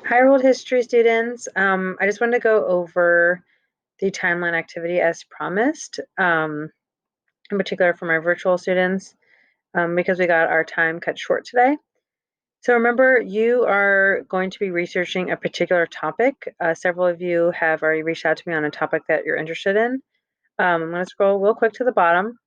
Hi, World History students. I just wanted to go over the timeline activity as promised, in particular for my virtual students, because we got our time cut short today. So remember, you are going to be researching a particular topic. Several of you have already reached out to me on a topic that you're interested in. I'm going to scroll real quick to the bottom.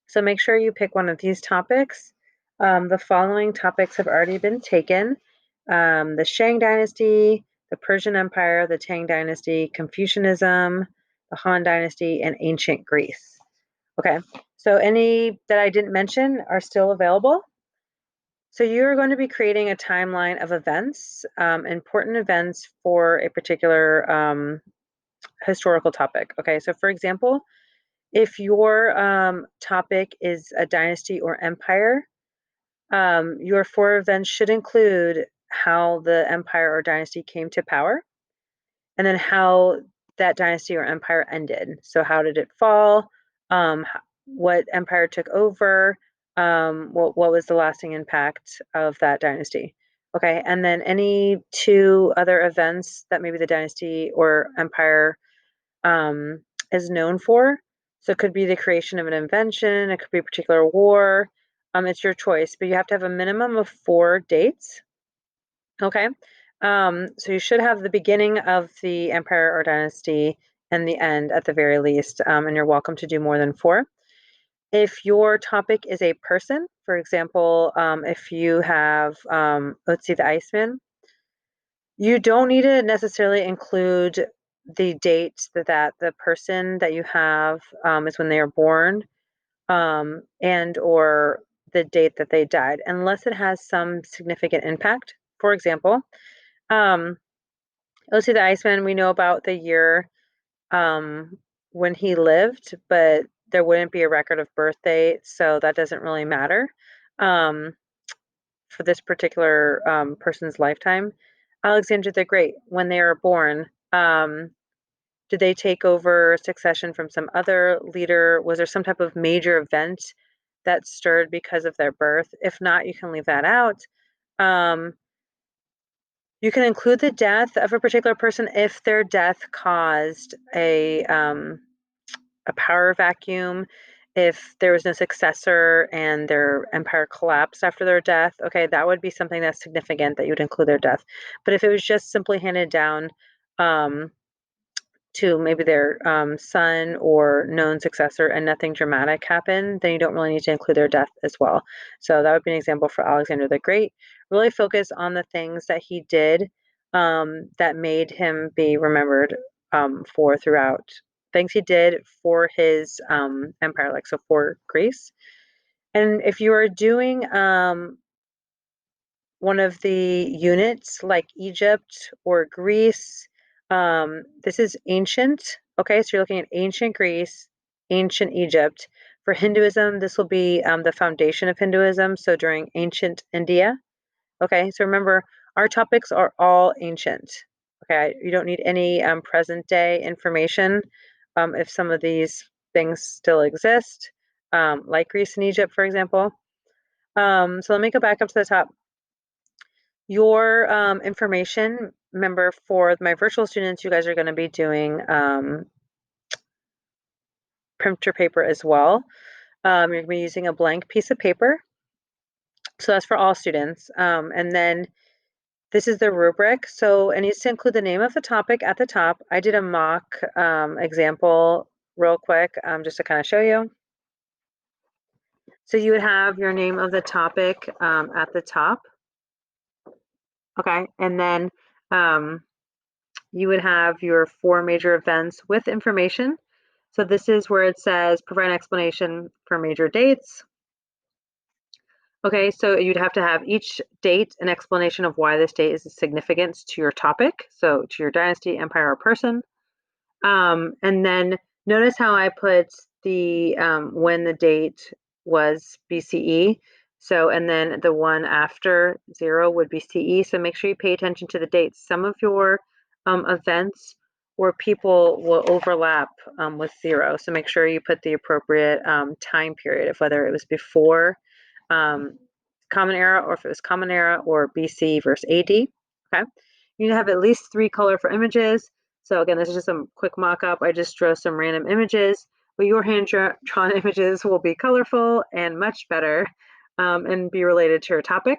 So make sure you pick one of these topics. The following topics have already been taken. The Shang Dynasty, the Persian Empire, the Tang Dynasty, Confucianism, the Han Dynasty, and Ancient Greece. Okay, so any that I didn't mention are still available. So you're going to be creating a timeline of events, important events for a particular historical topic. Okay, so for example, if your topic is a dynasty or empire, your four events should include how the empire or dynasty came to power, and then how that dynasty or empire ended. So, how did it fall? What empire took over? What was the lasting impact of that dynasty? Okay, and then any two other events that maybe the dynasty or empire um, is known for. So it could be the creation of an invention, it could be a particular war. It's your choice, but you have to have a minimum of 4 dates. Okay. So you should have the beginning of the empire or dynasty and the end at the very least, and you're welcome to do more than four. If your topic is a person, for example, if you have Otzi the Iceman, you don't need to necessarily include the date that the person that you have is when they are born, and or the date that they died, unless it has some significant impact. For example, um, Osi the Iceman, we know about the year um, when he lived, but there wouldn't be a record of birth date, so that doesn't really matter um, for this particular person's lifetime. Alexander the Great, when they were born, did they take over succession from some other leader? Was there some type of major event that stirred because of their birth? If not, you can leave that out. Um, you can include the death of a particular person if their death caused a power vacuum, if there was no successor and their empire collapsed after their death. Okay, that would be something that's significant that you would include their death. But if it was just simply handed down, um, to maybe their son or known successor and nothing dramatic happened, then you don't really need to include their death as well. So that would be an example for Alexander the Great. Really focus on the things that he did that made him be remembered for throughout things he did for his empire, like so for Greece. And if you are doing one of the units like Egypt or Greece. This is ancient. Okay, so you're looking at ancient Greece, ancient Egypt. For Hinduism, this will be the foundation of Hinduism. So during ancient India. Okay, so remember, our topics are all ancient. Okay, you don't need any present day information if some of these things still exist, like Greece and Egypt, for example. So let me go back up to the top. Your information, remember for my virtual students, you guys are going to be doing printer paper as well. You're going to be using a blank piece of paper. So that's for all students. And then this is the rubric. So it needs to include the name of the topic at the top. I did a mock example real quick just to kind of show you. So you would have your name of the topic at the top. Okay. And then you would have your four major events with information. So this is where it says provide an explanation for major dates. Okay, so you'd have to have each date an explanation of why this date is of significance to your topic, so to your dynasty, empire, or person. And then notice how I put the when the date was BCE. So, and then the one after 0 would be CE. So make sure you pay attention to the dates. Some of your events or people will overlap with 0. So make sure you put the appropriate time period of whether it was before um, Common Era or if it was Common Era or BC versus AD. Okay. You need to have at least 3 colorful images. So again, this is just a quick mock-up. I just drew some random images, but your hand-drawn images will be colorful and much better, and be related to your topic.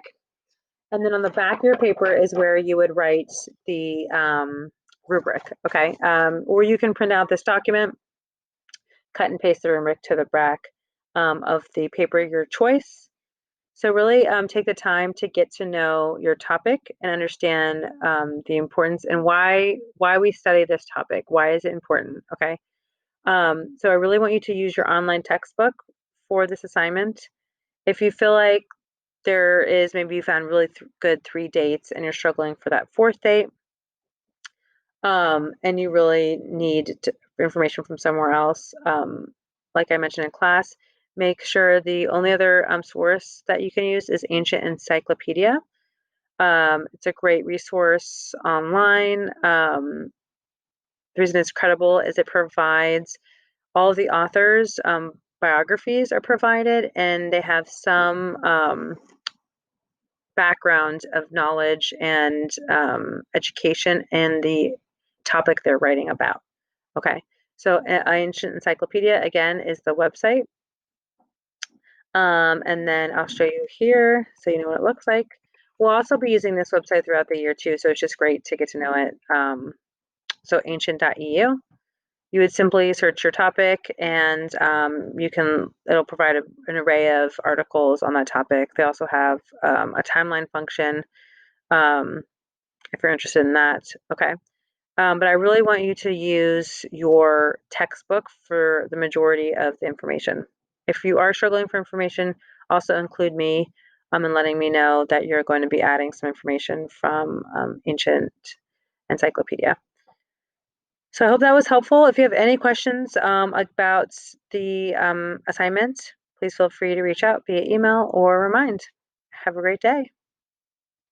And then on the back of your paper is where you would write the rubric, okay? Or you can print out this document, cut and paste the rubric to the back of the paper, your choice. So really take the time to get to know your topic and understand the importance and why we study this topic. Why is it important? Okay. So I really want you to use your online textbook for this assignment. If you feel like there is, maybe you found really good 3 dates and you're struggling for that 4th date, and you really need information from somewhere else, like I mentioned in class, make sure the only other source that you can use is Ancient Encyclopedia. It's a great resource online. The reason it's credible is it provides all of the authors' biographies are provided, and they have some background of knowledge and education in the topic they're writing about. Okay, so Ancient Encyclopedia, again, is the website. And then I'll show you here so you know what it looks like. We'll also be using this website throughout the year too, so it's just great to get to know it. So ancient.eu. You would simply search your topic and it'll provide an array of articles on that topic. They also have a timeline function if you're interested in that. Okay. But I really want you to use your textbook for the majority of the information. If you are struggling for information, also include me in letting me know that you're going to be adding some information from Ancient Encyclopedia. So I hope that was helpful. If you have any questions about the assignment, please feel free to reach out via email or remind. Have a great day.